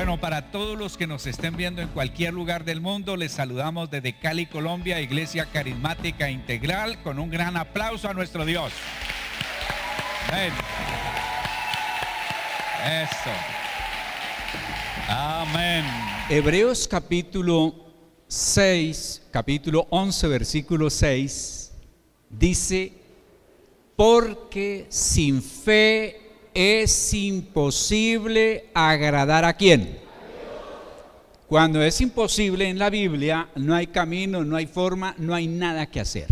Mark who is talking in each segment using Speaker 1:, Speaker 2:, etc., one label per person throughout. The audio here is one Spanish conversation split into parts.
Speaker 1: Bueno, para todos los que nos estén viendo en cualquier lugar del mundo, les saludamos desde Cali, Colombia, Iglesia Carismática Integral, con un gran aplauso a nuestro Dios. Amén. Eso. Amén.
Speaker 2: Hebreos capítulo 6, capítulo 11, versículo 6, dice: porque sin fe es imposible agradar ¿a quién? Cuando es imposible en la Biblia, no hay camino, no hay forma, no hay nada que hacer.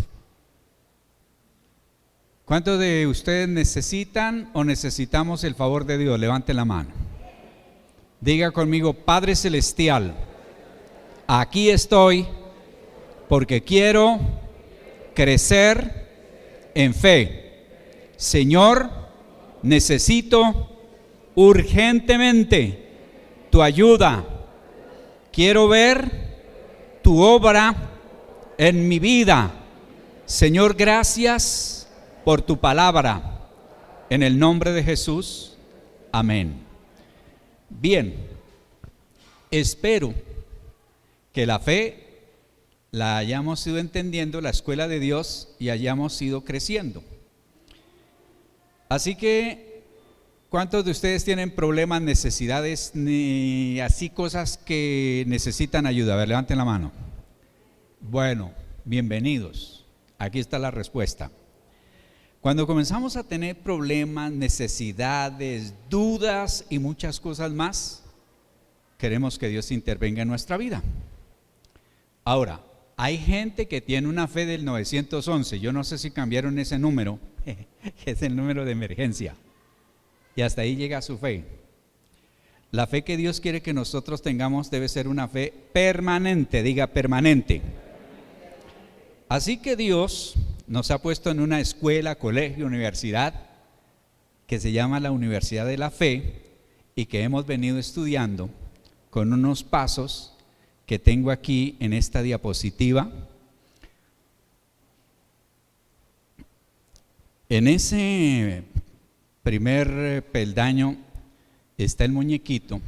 Speaker 2: ¿Cuántos de ustedes necesitan o necesitamos el favor de Dios? Levanten la mano. Diga conmigo: Padre Celestial, aquí estoy porque quiero crecer en fe. Señor, necesito urgentemente tu ayuda. Quiero ver tu obra en mi vida. Señor, gracias por tu palabra. En el nombre de Jesús, amén. Bien, espero que la fe la hayamos ido entendiendo, la escuela de Dios, y hayamos ido creciendo. Así que, ¿cuántos de ustedes tienen problemas, necesidades, ni así cosas que necesitan ayuda? A ver, levanten la mano. Bueno, bienvenidos. Aquí está la respuesta. Cuando comenzamos a tener problemas, necesidades, dudas y muchas cosas más, queremos que Dios intervenga en nuestra vida. Ahora, hay gente que tiene una fe del 911, yo no sé si cambiaron ese número, que es el número de emergencia, y hasta ahí llega su fe. La fe que Dios quiere que nosotros tengamos debe ser una fe permanente, diga permanente. Así que Dios nos ha puesto en una escuela, colegio, universidad, que se llama la Universidad de la Fe, y que hemos venido estudiando con unos pasos que tengo aquí en esta diapositiva. En ese primer peldaño está el muñequito,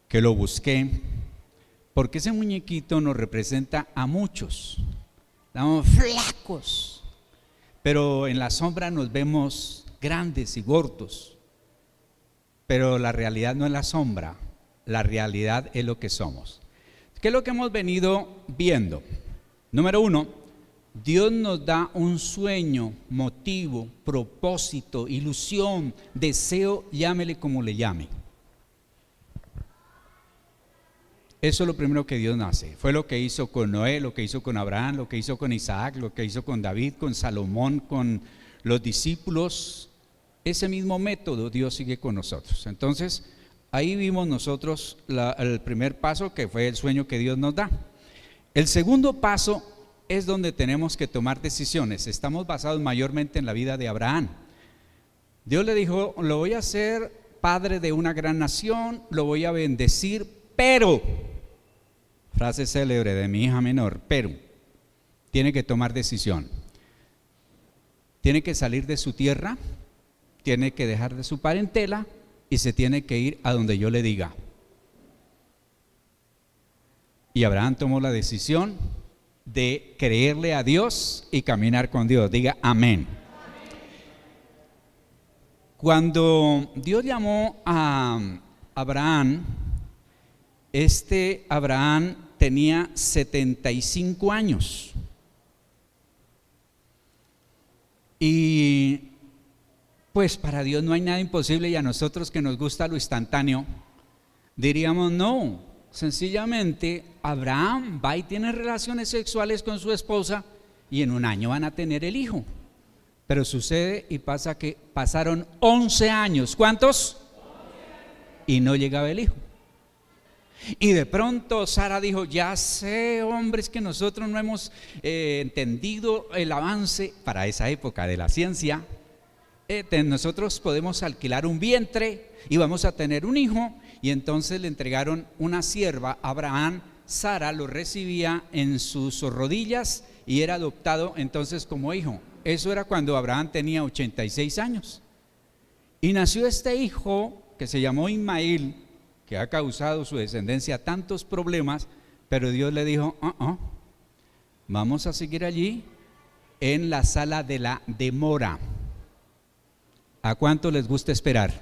Speaker 2: que lo busqué, porque ese muñequito nos representa a muchos. Estamos flacos, pero en la sombra nos vemos grandes y gordos. Pero la realidad no es la sombra, la realidad es lo que somos. ¿Qué es lo que hemos venido viendo? Número 1, Dios nos da un sueño, motivo, propósito, ilusión, deseo, llámele como le llame. Eso es lo primero que Dios nace. Fue lo que hizo con Noé, lo que hizo con Abraham, lo que hizo con Isaac, lo que hizo con David, con Salomón, con los discípulos. Ese mismo método Dios sigue con nosotros. Entonces, ahí vimos nosotros el primer paso, que fue el sueño que Dios nos da. El segundo paso es donde tenemos que tomar decisiones. Estamos basados mayormente en la vida de Abraham. Dios le dijo: lo voy a hacer padre de una gran nación, lo voy a bendecir, pero, frase célebre de mi hija menor, pero tiene que tomar decisión. Tiene que salir de su tierra, tiene que dejar de su parentela y se tiene que ir a donde yo le diga. Y Abraham tomó la decisión de creerle a Dios y caminar con Dios. Diga amén. Cuando Dios llamó a Abraham, Abraham tenía 75 años. Y pues para Dios no hay nada imposible, y a nosotros que nos gusta lo instantáneo, diríamos no. Sencillamente Abraham va y tiene relaciones sexuales con su esposa y en un año van a tener el hijo. Pero sucede y pasa que pasaron 11 años. ¿Cuántos? 11. Y no llegaba el hijo. Y de pronto Sara dijo: ya sé, hombre, es que nosotros no hemos entendido el avance para esa época de la ciencia. Nosotros podemos alquilar un vientre y vamos a tener un hijo. Y entonces le entregaron una sierva a Abraham. Sara lo recibía en sus rodillas y era adoptado entonces como hijo. Eso era cuando Abraham tenía 86 años. Y nació este hijo que se llamó Ismael, que ha causado su descendencia tantos problemas, pero Dios le dijo, vamos a seguir allí en la sala de la demora. ¿A cuánto les gusta esperar?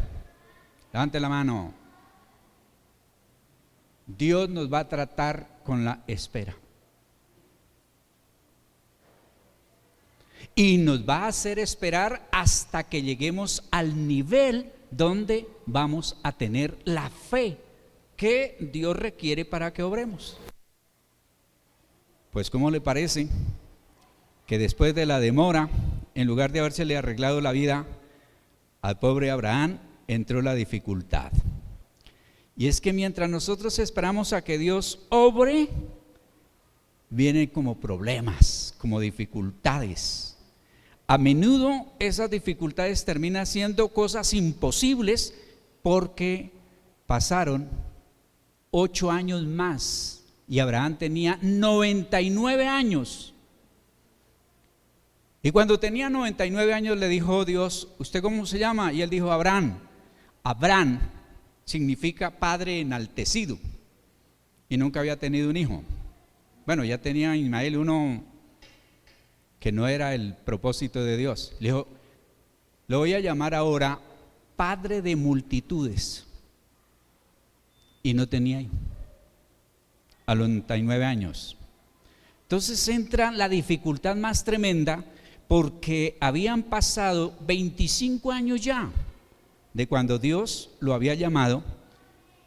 Speaker 2: Levante la mano. Dios nos va a tratar con la espera. Y nos va a hacer esperar hasta que lleguemos al nivel donde vamos a tener la fe que Dios requiere para que obremos. Pues ¿cómo le parece que después de la demora, en lugar de habérsele arreglado la vida al pobre Abraham, entró la dificultad? Y es que mientras nosotros esperamos a que Dios obre, vienen como problemas, como dificultades. A menudo esas dificultades terminan siendo cosas imposibles porque pasaron 8 años más y Abraham tenía 99 años. Y cuando tenía 99 años le dijo Dios, ¿usted cómo se llama? Y él dijo, Abraham. Abraham significa padre enaltecido y nunca había tenido un hijo. Bueno, ya tenía Ismael uno que no era el propósito de Dios. Le dijo, lo voy a llamar ahora padre de multitudes. Y no tenía hijo a los 99 años. Entonces entra la dificultad más tremenda porque habían pasado 25 años ya de cuando Dios lo había llamado,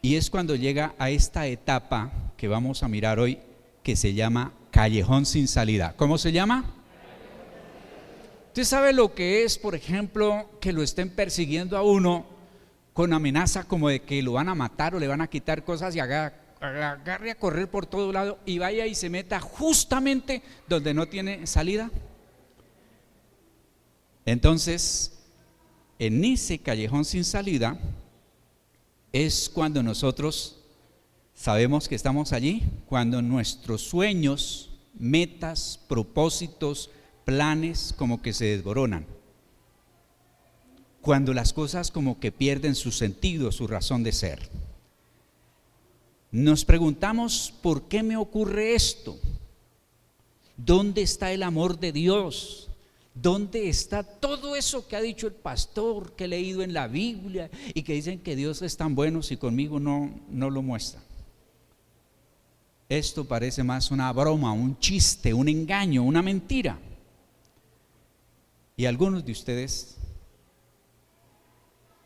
Speaker 2: y es cuando llega a esta etapa que vamos a mirar hoy, que se llama callejón sin salida. ¿Cómo se llama? Usted sabe lo que es, por ejemplo, que lo estén persiguiendo a uno con amenaza como de que lo van a matar o le van a quitar cosas y agarre a correr por todo lado y vaya y se meta justamente donde no tiene salida. Entonces, en ese callejón sin salida es cuando nosotros sabemos que estamos allí, cuando nuestros sueños, metas, propósitos, planes como que se desboronan, cuando las cosas como que pierden su sentido, su razón de ser. Nos preguntamos, ¿por qué me ocurre esto? ¿Dónde está el amor de Dios? ¿Dónde está todo eso que ha dicho el pastor, que he leído en la Biblia y que dicen que Dios es tan bueno si conmigo no lo muestra? Esto parece más una broma, un chiste, un engaño, una mentira. Y algunos de ustedes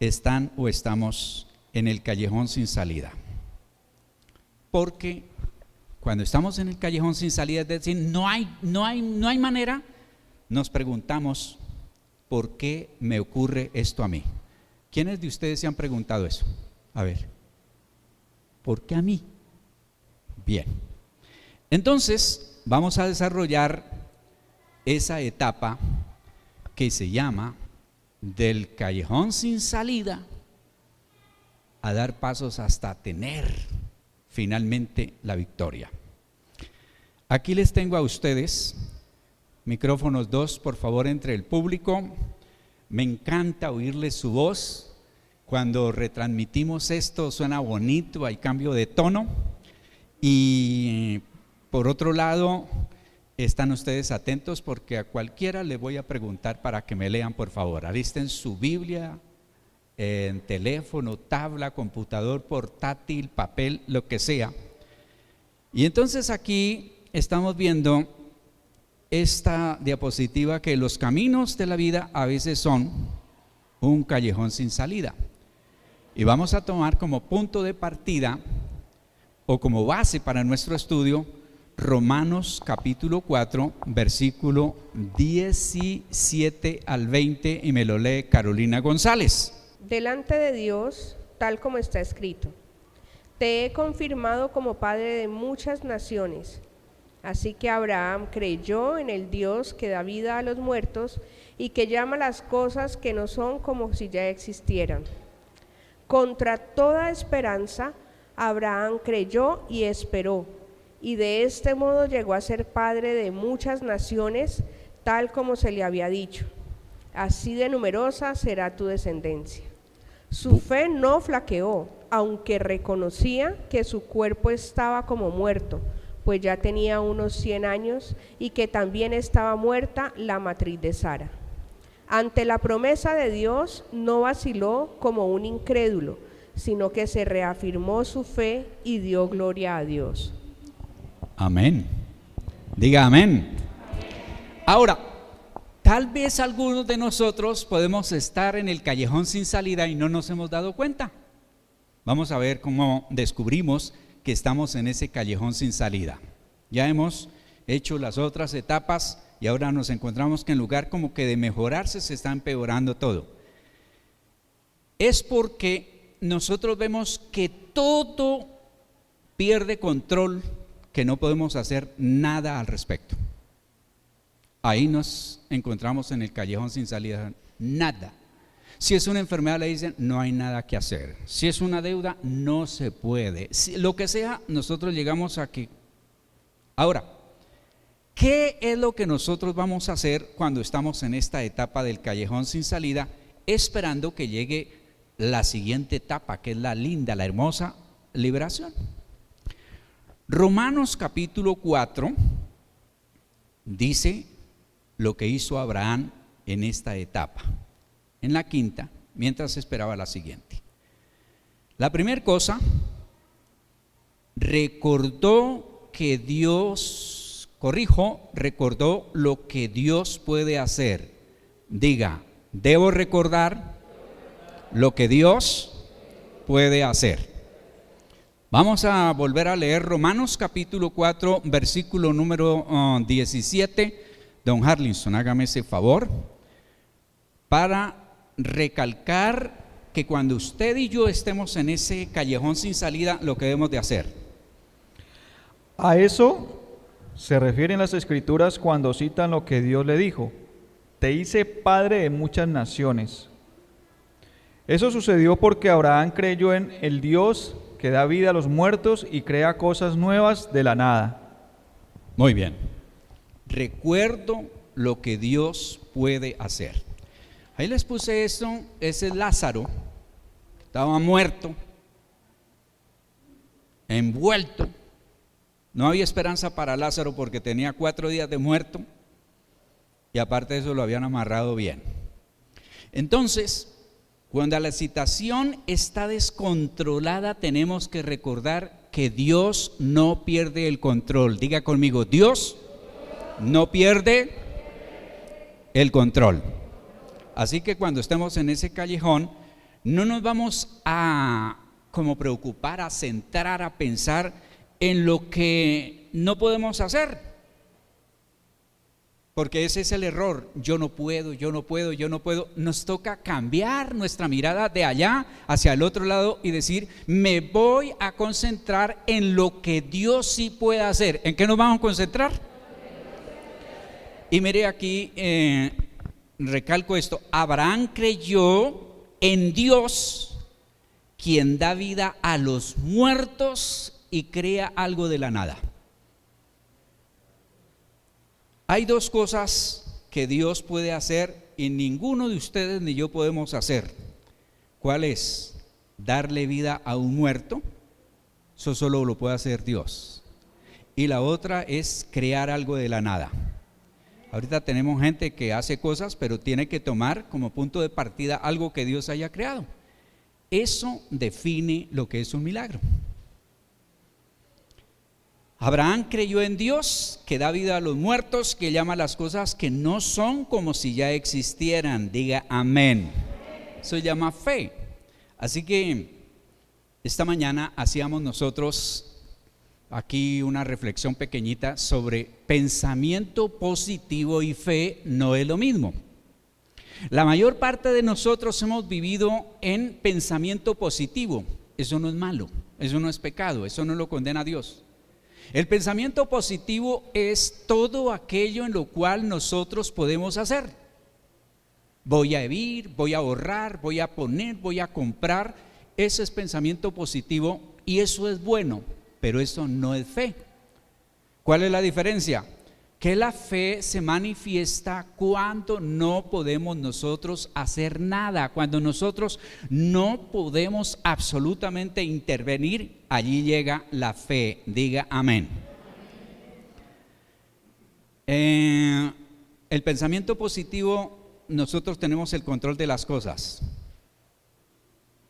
Speaker 2: están o estamos en el callejón sin salida. Porque cuando estamos en el callejón sin salida, es decir, no hay manera, nos preguntamos, ¿por qué me ocurre esto a mí? ¿Quiénes de ustedes se han preguntado eso? A ver, ¿por qué a mí? Bien, entonces vamos a desarrollar esa etapa que se llama del callejón sin salida a dar pasos hasta tener finalmente la victoria. Aquí les tengo a ustedes micrófonos 2, por favor, entre el público. Me encanta oírles su voz. Cuando retransmitimos esto suena bonito, hay cambio de tono. Y por otro lado, están ustedes atentos porque a cualquiera le voy a preguntar para que me lean, por favor. Alisten su Biblia, en teléfono, tabla, computador, portátil, papel, lo que sea. Y entonces aquí estamos viendo esta diapositiva, que los caminos de la vida a veces son un callejón sin salida. Y vamos a tomar como punto de partida o como base para nuestro estudio Romanos capítulo 4, versículo 17 al 20, y me lo lee Carolina González.
Speaker 3: Delante de Dios, tal como está escrito, te he confirmado como padre de muchas naciones. Así que Abraham creyó en el Dios que da vida a los muertos y que llama las cosas que no son como si ya existieran. Contra toda esperanza, Abraham creyó y esperó, y de este modo llegó a ser padre de muchas naciones, tal como se le había dicho. Así de numerosa será tu descendencia. Su fe no flaqueó, aunque reconocía que su cuerpo estaba como muerto, pues ya tenía unos 100 años, y que también estaba muerta la matriz de Sara. Ante la promesa de Dios no vaciló como un incrédulo, sino que se reafirmó su fe y dio gloria a Dios.
Speaker 2: Amén. Diga amén. Ahora, tal vez algunos de nosotros podemos estar en el callejón sin salida y no nos hemos dado cuenta. Vamos a ver cómo descubrimos que estamos en ese callejón sin salida. Ya hemos hecho las otras etapas y ahora nos encontramos que en lugar como que de mejorarse se está empeorando todo. Es porque nosotros vemos que todo pierde control, que no podemos hacer nada al respecto. Ahí nos encontramos en el callejón sin salida. Nada. Si es una enfermedad le dicen no hay nada que hacer. Si es una deuda no se puede. Lo que sea, nosotros llegamos a que. Ahora, ¿qué es lo que nosotros vamos a hacer cuando estamos en esta etapa del callejón sin salida, esperando que llegue la siguiente etapa, que es la linda, la hermosa liberación? Romanos capítulo 4 dice lo que hizo Abraham en esta etapa, en la quinta, mientras esperaba la siguiente. La primera cosa, recordó que Dios, recordó lo que Dios puede hacer. Diga, debo recordar lo que Dios puede hacer. Vamos a volver a leer Romanos capítulo 4, versículo número 17. Don Harlinson, hágame ese favor para recalcar que cuando usted y yo estemos en ese callejón sin salida, lo que debemos de hacer.
Speaker 4: A eso se refieren las Escrituras cuando citan lo que Dios le dijo: te hice padre de muchas naciones. Eso sucedió porque Abraham creyó en el Dios que da vida a los muertos y crea cosas nuevas de la nada.
Speaker 2: Muy bien. Recuerdo lo que Dios puede hacer. Ahí les puse esto. Ese es Lázaro. Estaba muerto, envuelto. No había esperanza para Lázaro porque tenía 4 días de muerto y aparte de eso lo habían amarrado bien. Entonces, cuando la situación está descontrolada, tenemos que recordar que Dios no pierde el control. Diga conmigo, Dios no pierde el control. Así que cuando estemos en ese callejón, no nos vamos a como preocupar, a centrar, a pensar en lo que no podemos hacer. Porque ese es el error. Yo no puedo. Nos toca cambiar nuestra mirada de allá hacia el otro lado y decir, me voy a concentrar en lo que Dios sí puede hacer. ¿En qué nos vamos a concentrar? Y mire aquí, recalco esto: Abraham creyó en Dios, quien da vida a los muertos y crea algo de la nada. Hay 2 cosas que Dios puede hacer y ninguno de ustedes ni yo podemos hacer. ¿Cuál es? Darle vida a un muerto. Eso solo lo puede hacer Dios. Y la otra es crear algo de la nada. Ahorita tenemos gente que hace cosas, pero tiene que tomar como punto de partida algo que Dios haya creado. Eso define lo que es un milagro. Abraham creyó en Dios, que da vida a los muertos, que llama las cosas que no son como si ya existieran. Diga amén. Eso se llama fe. Así que esta mañana hacíamos nosotros aquí una reflexión pequeñita sobre pensamiento positivo y fe. No es lo mismo. La mayor parte de nosotros hemos vivido en pensamiento positivo. Eso no es malo, eso no es pecado, eso no lo condena a Dios. El pensamiento positivo es todo aquello en lo cual nosotros podemos hacer. Voy a vivir, voy a ahorrar, voy a poner, voy a comprar. Ese es pensamiento positivo y eso es bueno, pero eso no es fe. ¿Cuál es la diferencia? que la fe se manifiesta cuando no podemos nosotros hacer nada, cuando nosotros no podemos absolutamente intervenir, allí llega la fe. Diga amén. El pensamiento positivo, nosotros tenemos el control de las cosas,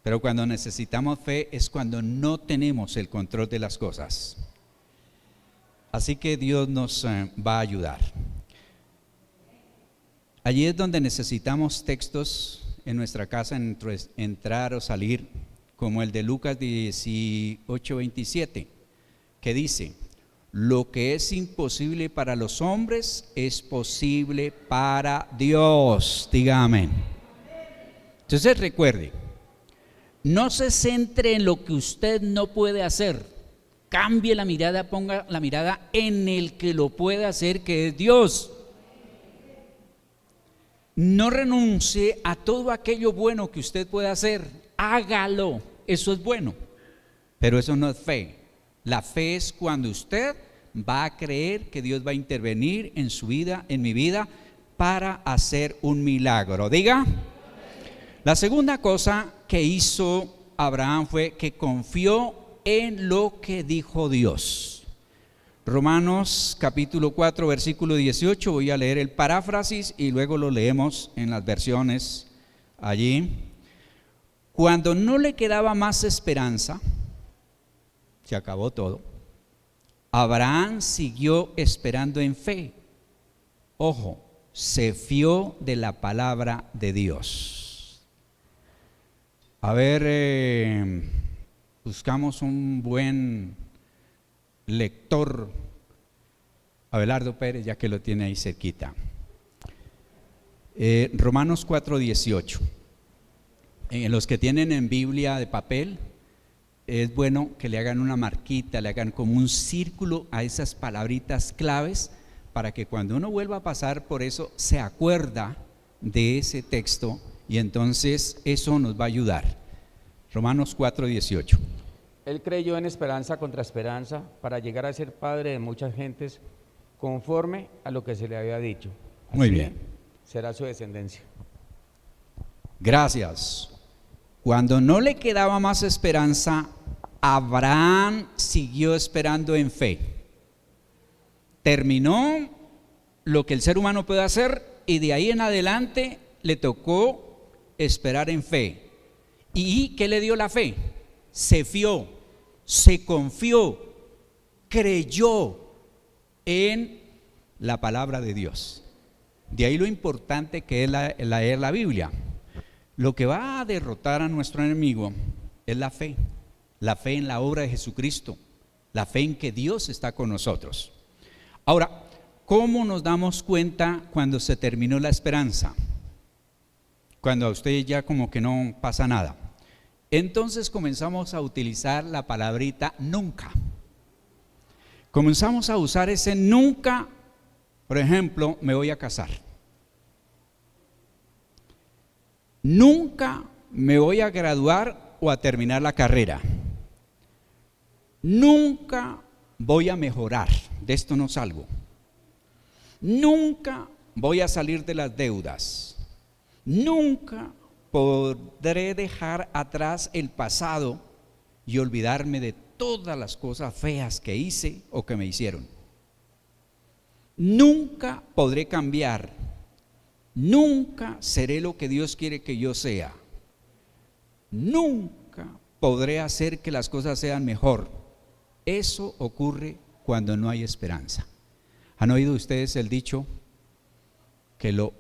Speaker 2: pero cuando necesitamos fe es cuando no tenemos el control de las cosas. Así que Dios nos va a ayudar. Allí es donde necesitamos textos en nuestra casa, entrar o salir, como el de Lucas 18:27, que dice: lo que es imposible para los hombres es posible para Dios. Diga amén. Entonces recuerde, no se centre en lo que usted no puede hacer. Cambie la mirada, ponga la mirada en el que lo puede hacer, que es Dios. No renuncie a todo aquello bueno que usted pueda hacer. Hágalo, eso es bueno, pero eso no es fe. La fe es cuando usted va a creer que Dios va a intervenir en su vida, en mi vida, para hacer un milagro. Diga. La segunda cosa que hizo Abraham fue que confió en lo que dijo Dios. Romanos capítulo 4 versículo 18, voy a leer el paráfrasis y luego lo leemos en las versiones allí. Cuando no le quedaba más esperanza, se acabó todo, Abraham siguió esperando en fe. Ojo, se fió de la palabra de Dios. A ver, buscamos un buen lector, Abelardo Pérez, ya que lo tiene ahí cerquita. Romanos 4:18. En los que tienen en Biblia de papel, es bueno que le hagan una marquita, le hagan como un círculo a esas palabritas claves, para que cuando uno vuelva a pasar por eso se acuerda de ese texto, y entonces eso nos va a ayudar. Romanos 4:18.
Speaker 5: Él creyó en esperanza contra esperanza para llegar a ser padre de muchas gentes, conforme a lo que se le había dicho. Así
Speaker 2: Muy bien.
Speaker 5: Será su descendencia.
Speaker 2: Gracias. Cuando no le quedaba más esperanza, Abraham siguió esperando en fe. Terminó lo que el ser humano puede hacer y de ahí en adelante le tocó esperar en fe. ¿Y qué le dio la fe? Se fió, se confió, creyó en la palabra de Dios. De ahí lo importante que es leer la Biblia. Lo que va a derrotar a nuestro enemigo es la fe en la obra de Jesucristo, la fe en que Dios está con nosotros. Ahora, ¿cómo nos damos cuenta cuando se terminó la esperanza? Cuando a usted ya como que no pasa nada. Entonces comenzamos a utilizar la palabrita nunca. Comenzamos a usar ese nunca. Por ejemplo, me voy a casar. Nunca me voy a graduar o a terminar la carrera. Nunca voy a mejorar, de esto no salgo. Nunca voy a salir de las deudas. Nunca podré dejar atrás el pasado y olvidarme de todas las cosas feas que hice o que me hicieron. Nunca podré cambiar. Nunca seré lo que Dios quiere que yo sea. Nunca podré hacer que las cosas sean mejor. Eso ocurre cuando no hay esperanza. ¿Han oído ustedes el dicho que lo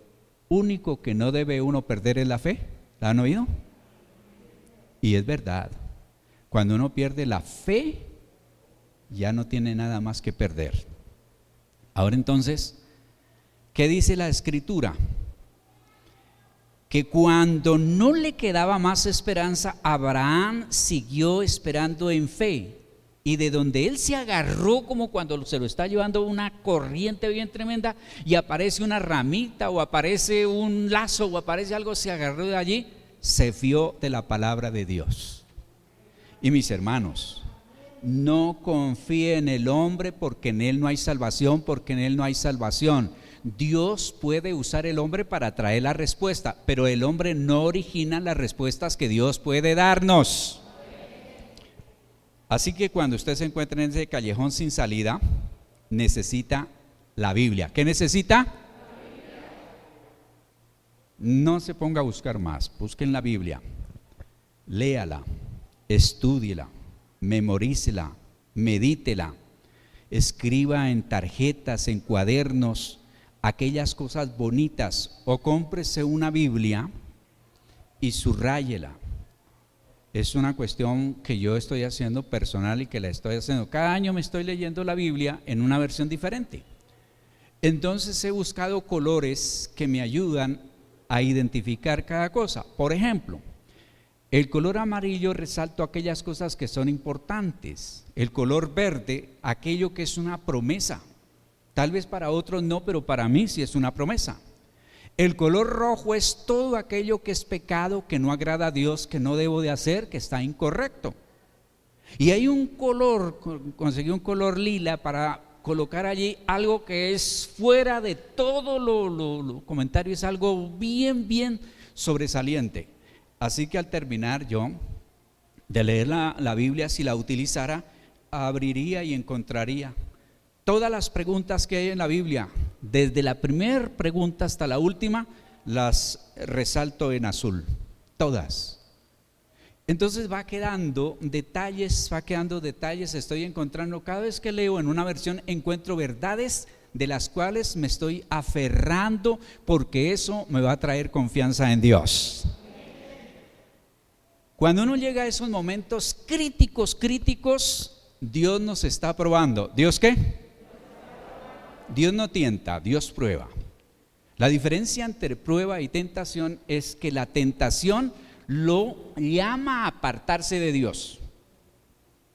Speaker 2: único que no debe uno perder es la fe? ¿La han oído? Y es verdad. Cuando uno pierde la fe, ya no tiene nada más que perder. Ahora entonces, ¿qué dice la Escritura? Que cuando no le quedaba más esperanza, Abraham siguió esperando en fe. Y de donde él se agarró, como cuando se lo está llevando una corriente bien tremenda y aparece una ramita o aparece un lazo o aparece algo, se agarró de allí, se fió de la palabra de Dios. Y mis hermanos, No confíe en el hombre porque en él no hay salvación, porque en él no hay salvación. Dios puede usar el hombre para traer la respuesta, pero el hombre no origina las respuestas que Dios puede darnos. Así que cuando usted se encuentra en ese callejón sin salida, necesita la Biblia. ¿Qué necesita? No se ponga a buscar más, busquen la Biblia, léala, estúdiela, memorícela, medítela, escriba en tarjetas, en cuadernos, aquellas cosas bonitas, o cómprese una Biblia y subráyela. Es una cuestión que yo estoy haciendo personal y que la estoy haciendo. Cada año me estoy leyendo la Biblia en una versión diferente. Entonces he buscado colores que me ayudan a identificar cada cosa. Por ejemplo, el color amarillo resalto aquellas cosas que son importantes. El color verde, aquello que es una promesa. Tal vez para otros no, pero para mí sí es una promesa. El color rojo es todo aquello que es pecado, que no agrada a Dios, que no debo de hacer, que está incorrecto. Y hay un color, conseguí un color lila para colocar allí algo que es fuera de todo lo comentario, es algo bien sobresaliente. Así que al terminar yo de leer la Biblia, si la utilizara, abriría y encontraría todas las preguntas que hay en la Biblia, desde la primera pregunta hasta la última, las resalto en azul, todas. Entonces va quedando detalles, estoy encontrando, cada vez que leo en una versión encuentro verdades de las cuales me estoy aferrando, porque eso me va a traer confianza en Dios. Cuando uno llega a esos momentos críticos, Dios nos está probando. ¿Dios qué? Dios no tienta, Dios prueba. La diferencia entre prueba y tentación es que la tentación lo llama a apartarse de Dios.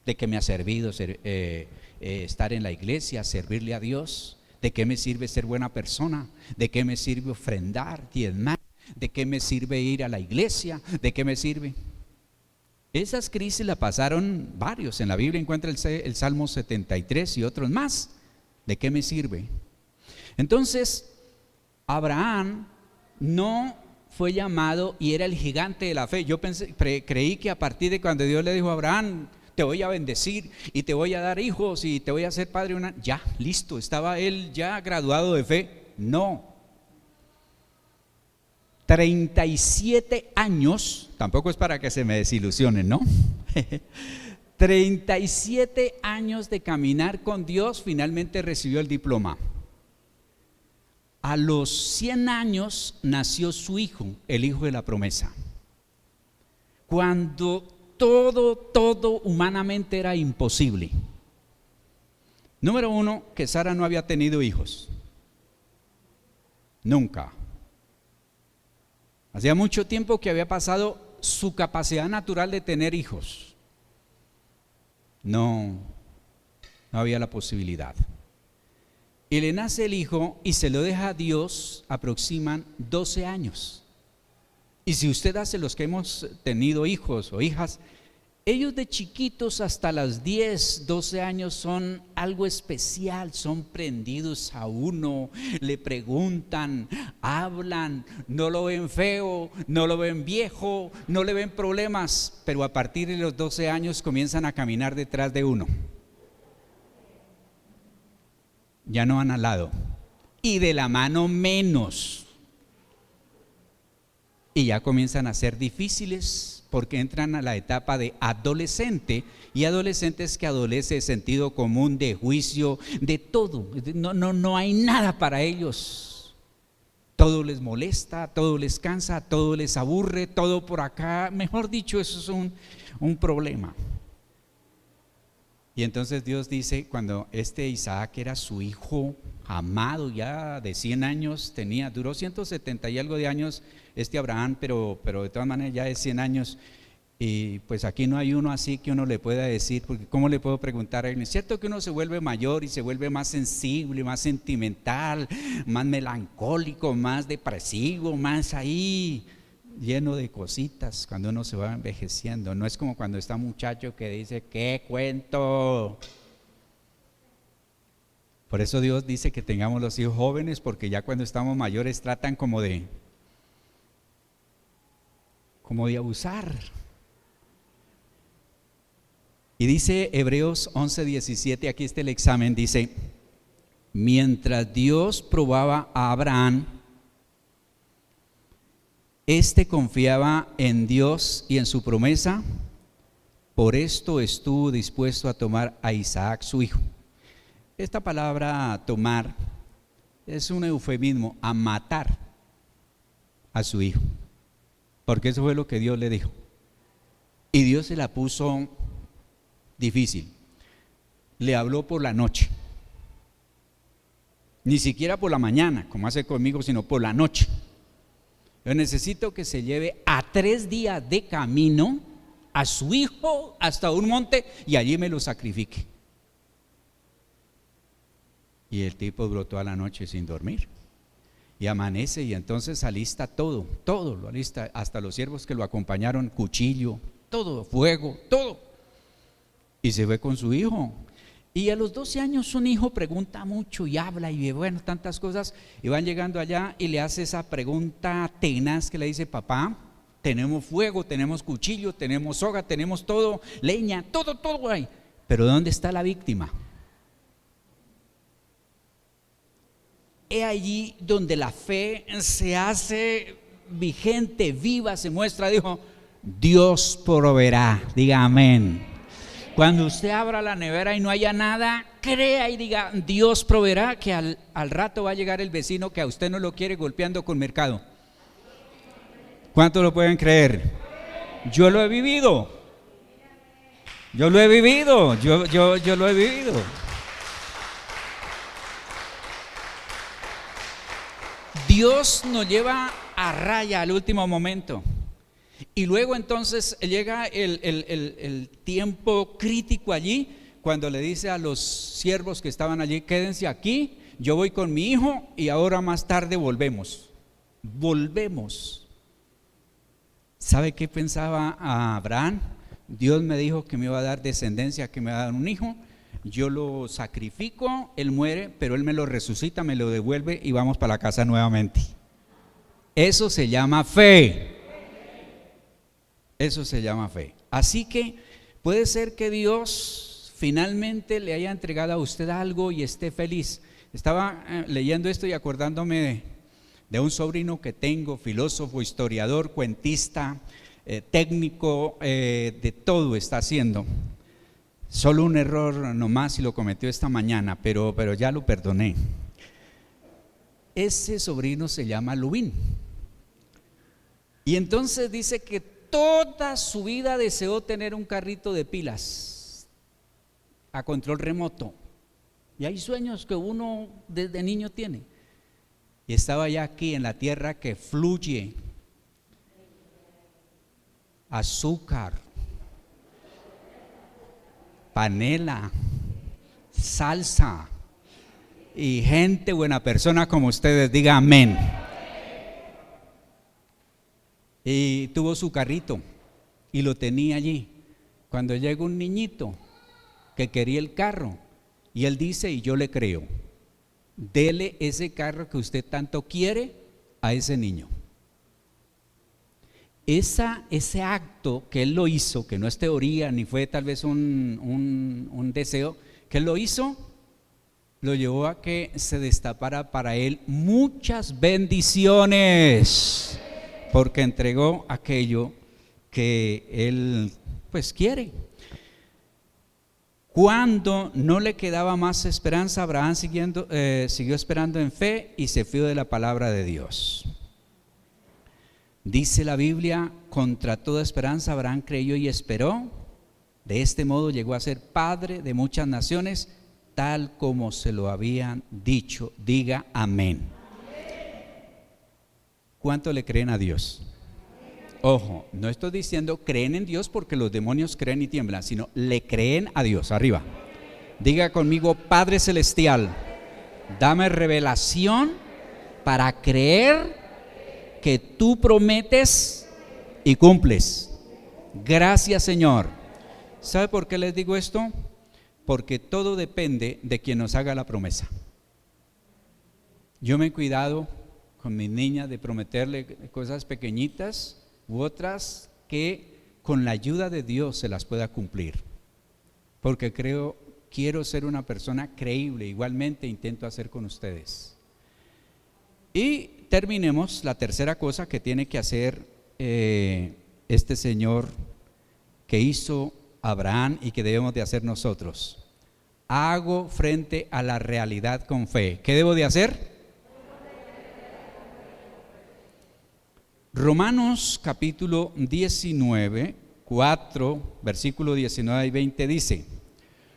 Speaker 2: ¿De qué me ha servido estar en la iglesia, servirle a Dios? ¿De qué me sirve ser buena persona? ¿De qué me sirve ofrendar, diezmar? ¿De qué me sirve ir a la iglesia? ¿De qué me sirve? Esas crisis la pasaron varios. En la Biblia encuentra el Salmo 73 y otros más. ¿De qué me sirve? Entonces, Abraham no fue llamado y era el gigante de la fe. Yo creí que a partir de cuando Dios le dijo a Abraham, te voy a bendecir y te voy a dar hijos y te voy a hacer padre, ya, listo, estaba él ya graduado de fe. No. 37 años, tampoco es para que se me desilusionen, ¿no? 37 años de caminar con Dios, finalmente recibió el diploma. A los 100 años nació su hijo, el hijo de la promesa. Cuando todo humanamente era imposible. Número uno, que Sara no había tenido hijos. Nunca. Hacía mucho tiempo que había pasado su capacidad natural de tener hijos. No había la posibilidad. Y le nace el hijo y se lo deja a Dios, aproximan 12 años. Y si usted hace, los que hemos tenido hijos o hijas, ellos de chiquitos hasta los 10, 12 años son algo especial, son prendidos a uno, le preguntan, hablan, no lo ven feo, no lo ven viejo, no le ven problemas, pero a partir de los 12 años comienzan a caminar detrás de uno. Ya no van al lado, y de la mano menos, y ya comienzan a ser difíciles porque entran a la etapa de adolescente, y adolescente es que adolece de sentido común, de juicio, de todo. No hay nada para ellos. Todo les molesta, todo les cansa, todo les aburre, todo por acá, mejor dicho, eso es un problema. Y entonces Dios dice, cuando Isaac era su hijo amado, ya de 100 años duró 170 y algo de años Abraham, pero de todas maneras ya de 100 años, y pues aquí no hay uno así que uno le pueda decir, porque ¿cómo le puedo preguntar a él? Es cierto que uno se vuelve mayor y se vuelve más sensible, más sentimental, más melancólico, más depresivo, más ahí. lleno de cositas cuando uno se va envejeciendo. No es como cuando está muchacho que dice, ¿qué cuento? Por eso Dios dice que tengamos los hijos jóvenes, porque ya cuando estamos mayores tratan como de abusar. Y dice Hebreos 11:17, aquí está el examen, dice: mientras Dios probaba a Abraham, este confiaba en Dios y en su promesa, por esto estuvo dispuesto a tomar a Isaac su hijo. Esta palabra tomar es un eufemismo, a matar a su hijo, porque eso fue lo que Dios le dijo. Y Dios se la puso difícil. Le habló por la noche, ni siquiera por la mañana como hace conmigo, sino por la noche. Yo necesito que se lleve a 3 días de camino a su hijo hasta un monte y allí me lo sacrifique. Y el tipo duró toda la noche sin dormir. Y amanece y entonces alista todo lo alista, hasta los siervos que lo acompañaron, cuchillo, todo, fuego, todo. Y se fue con su hijo. Y a los 12 años un hijo pregunta mucho y habla y bueno, tantas cosas. Y van llegando allá y le hace esa pregunta tenaz que le dice: papá, tenemos fuego, tenemos cuchillo, tenemos soga, tenemos todo, leña, todo hay. Pero ¿dónde está la víctima? He allí donde la fe se hace vigente, viva, se muestra. Dijo: Dios proveerá. Diga amén. Cuando usted abra la nevera y no haya nada, crea y diga: Dios proveerá, que al rato va a llegar el vecino que a usted no lo quiere golpeando con mercado. ¿Cuántos lo pueden creer? Yo lo he vivido. Yo lo he vivido. Dios nos lleva a raya al último momento. Y luego entonces llega el tiempo crítico allí, cuando le dice a los siervos que estaban allí: quédense aquí, yo voy con mi hijo y ahora más tarde volvemos. ¿Sabe qué pensaba Abraham? Dios me dijo que me iba a dar descendencia, que me iba a dar un hijo. Yo lo sacrifico, él muere, pero él me lo resucita, me lo devuelve y vamos para la casa nuevamente. Eso se llama fe. Eso se llama fe. Así que puede ser que Dios finalmente le haya entregado a usted algo y esté feliz. Estaba leyendo esto y acordándome de un sobrino que tengo, filósofo, historiador, cuentista, técnico, de todo está haciendo. Solo un error nomás y lo cometió esta mañana, pero ya lo perdoné. Ese sobrino se llama Lubín. Y entonces dice que toda su vida deseó tener un carrito de pilas a control remoto. Y hay sueños que uno desde niño tiene. Y estaba ya aquí en la tierra que fluye azúcar, panela, salsa y gente buena persona como ustedes. Diga amén. Y tuvo su carrito y lo tenía allí. Cuando llega un niñito que quería el carro y él dice, y yo le creo: dele ese carro que usted tanto quiere a ese niño. Ese acto que él lo hizo, que no es teoría ni fue tal vez un deseo, que él lo hizo, lo llevó a que se destapara para él muchas bendiciones, porque entregó aquello que él pues quiere. Cuando no le quedaba más esperanza, Abraham siguió esperando en fe y se fió de la palabra de Dios. Dice la Biblia: contra toda esperanza Abraham creyó y esperó. De este modo llegó a ser padre de muchas naciones, tal como se lo habían dicho. Diga amén. ¿Cuánto le creen a Dios? Ojo, no estoy diciendo creen en Dios porque los demonios creen y tiemblan, sino le creen a Dios. Arriba. Diga conmigo: Padre Celestial, dame revelación para creer que tú prometes y cumples. Gracias, Señor. ¿Sabe por qué les digo esto? Porque todo depende de quien nos haga la promesa. Yo me he cuidado con mis niñas de prometerle cosas pequeñitas u otras que con la ayuda de Dios se las pueda cumplir, porque quiero ser una persona creíble. Igualmente intento hacer con ustedes. Y terminemos la tercera cosa que tiene que hacer este Señor que hizo Abraham y que debemos de hacer nosotros. Hago frente a la realidad con fe. ¿Qué debo de hacer? Romanos capítulo 19, 4, versículo 19 y 20 dice: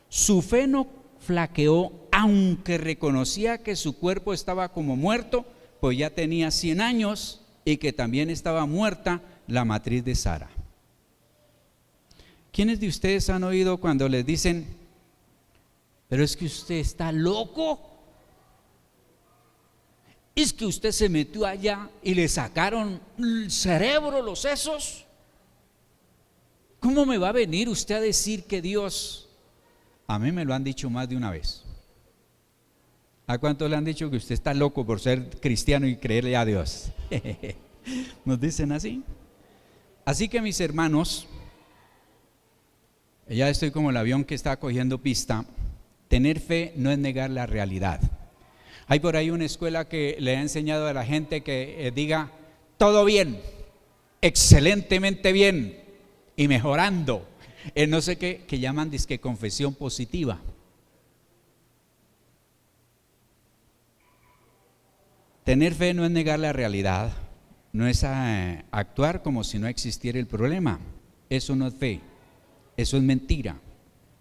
Speaker 2: su fe no flaqueó, aunque reconocía que su cuerpo estaba como muerto, pues ya tenía 100 años, y que también estaba muerta la matriz de Sara. ¿Quiénes de ustedes han oído cuando les dicen: pero es que usted está loco? ¿Es que usted se metió allá y le sacaron el cerebro, los sesos? ¿Cómo me va a venir usted a decir que Dios? A mí me lo han dicho más de una vez. ¿A cuántos le han dicho que usted está loco por ser cristiano y creerle a Dios? Nos dicen así. Así que, mis hermanos, ya estoy como el avión que está cogiendo pista. Tener fe no es negar la realidad. Hay por ahí una escuela que le ha enseñado a la gente que diga todo bien, excelentemente bien y mejorando. No sé qué, que llaman dizque confesión positiva. Tener fe no es negar la realidad, no es actuar como si no existiera el problema. Eso no es fe, eso es mentira.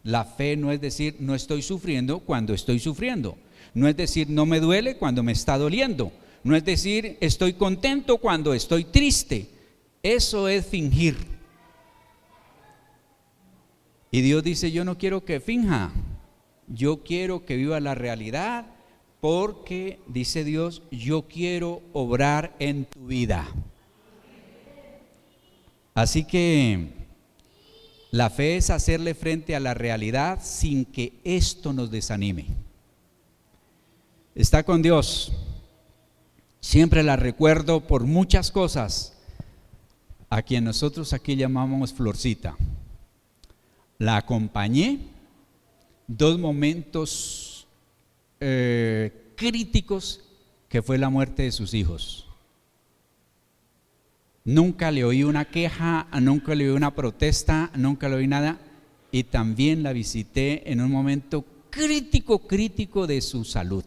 Speaker 2: La fe no es decir no estoy sufriendo cuando estoy sufriendo. No es decir no me duele cuando me está doliendo. No es decir estoy contento cuando estoy triste. Eso es fingir. Y Dios dice: yo no quiero que finja, yo quiero que viva la realidad, porque dice Dios: yo quiero obrar en tu vida. Así que la fe es hacerle frente a la realidad sin que esto nos desanime. Está con Dios. Siempre la recuerdo por muchas cosas. A quien nosotros aquí llamamos Florcita. La acompañé 2 momentos críticos, que fue la muerte de sus hijos. Nunca le oí una queja, nunca le oí una protesta, nunca le oí nada. Y también la visité en un momento crítico de su salud.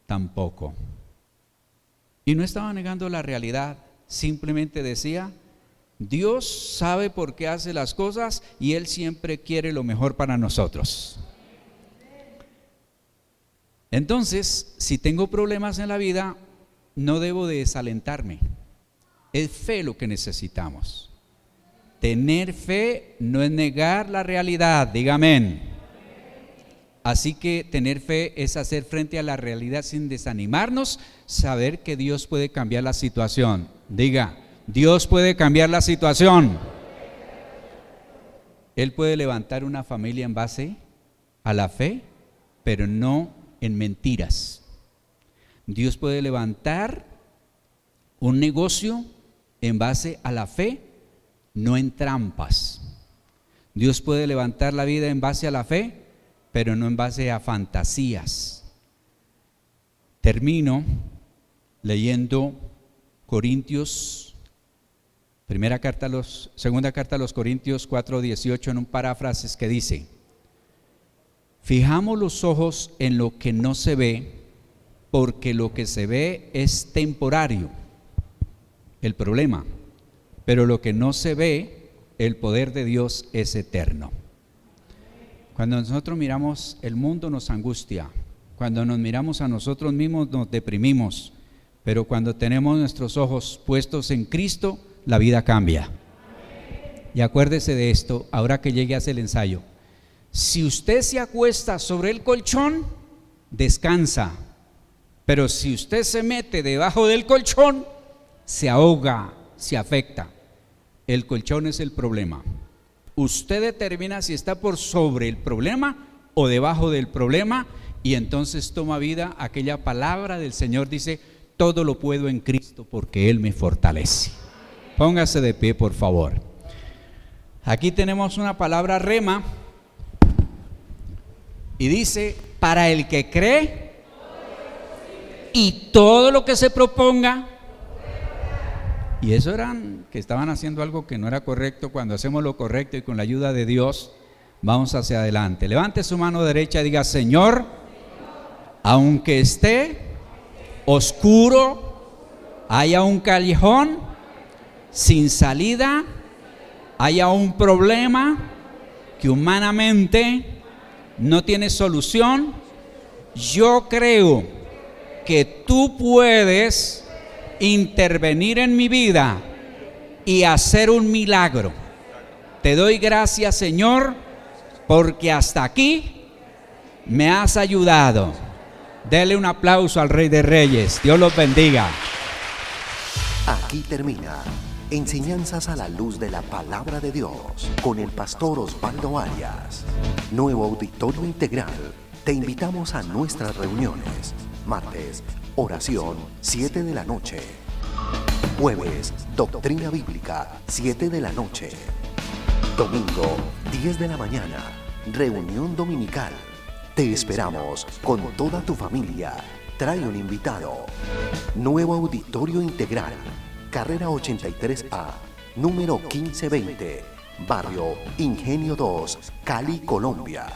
Speaker 2: Tampoco. Y no estaba negando la realidad, simplemente decía: Dios sabe por qué hace las cosas y Él siempre quiere lo mejor para nosotros. Entonces, si tengo problemas en la vida, no debo de desalentarme. Es fe lo que necesitamos. Tener fe no es negar la realidad, diga amén. Así que tener fe es hacer frente a la realidad sin desanimarnos, saber que Dios puede cambiar la situación. Diga: Dios puede cambiar la situación. Él puede levantar una familia en base a la fe, pero no en mentiras. Dios puede levantar un negocio en base a la fe, no en trampas. Dios puede levantar la vida en base a la fe, pero no en base a fantasías. Termino leyendo Corintios, segunda carta a los Corintios 4:18, en un paráfrasis que dice: fijamos los ojos en lo que no se ve, porque lo que se ve es temporario, el problema, pero lo que no se ve, el poder de Dios es eterno. Cuando nosotros miramos el mundo nos angustia, cuando nos miramos a nosotros mismos nos deprimimos, pero cuando tenemos nuestros ojos puestos en Cristo, la vida cambia. Y acuérdese de esto, ahora que llegue a hacer el ensayo: si usted se acuesta sobre el colchón, descansa, pero si usted se mete debajo del colchón, se ahoga, se afecta. El colchón es el problema. Usted determina si está por sobre el problema o debajo del problema, y entonces toma vida. Aquella palabra del Señor dice: todo lo puedo en Cristo porque Él me fortalece. Póngase de pie, por favor. Aquí tenemos una palabra rema y dice: para el que cree y todo lo que se proponga. Y eso eran que estaban haciendo algo que no era correcto. Cuando hacemos lo correcto y con la ayuda de Dios, vamos hacia adelante. Levante su mano derecha y diga: Señor, aunque esté oscuro, haya un callejón sin salida, haya un problema que humanamente no tiene solución, yo creo que tú puedes intervenir en mi vida y hacer un milagro. Te doy gracias, Señor, porque hasta aquí me has ayudado. Dele un aplauso al Rey de Reyes. Dios los bendiga.
Speaker 6: Aquí termina Enseñanzas a la luz de la palabra de Dios con el pastor Osvaldo Arias. Nuevo Auditorio Integral. Te invitamos a nuestras reuniones. Martes, oración, 7 de la noche. Jueves, doctrina bíblica, 7 de la noche. Domingo, 10 de la mañana, reunión dominical. Te esperamos con toda tu familia. Trae un invitado. Nuevo Auditorio Integral, carrera 83A, número 1520, barrio Ingenio 2, Cali, Colombia.